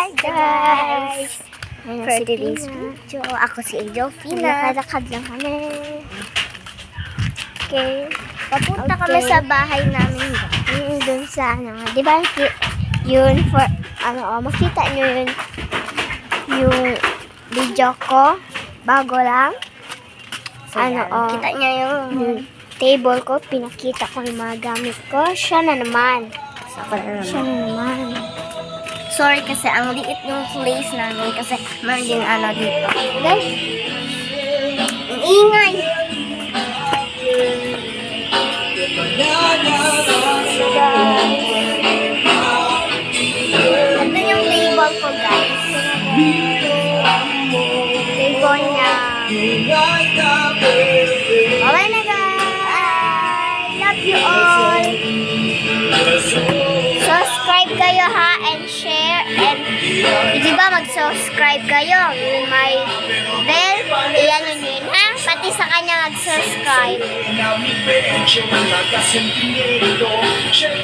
Hi guys! For today's video, ako si Adelphina. Lakad lang kami. Okay. Papunta kami sa bahay namin. Doon sa di ba? Yun for makita nyo yun yung video ko bago lang. So, kita nyo yung table ko, pinakita ko yung mga gamit ko. Siya na naman. Siya na naman. Sorry kasi ang liit yung place namin kasi meron din dito. Guys, ang ingay. Ito yung table ko, guys. Table niya. Bye na, guys. Love you all. Subscribe kayo ha, and share, and di ba mag-subscribe kayo, yun may bell, iyan yun ha, pati sa kanya mag-subscribe.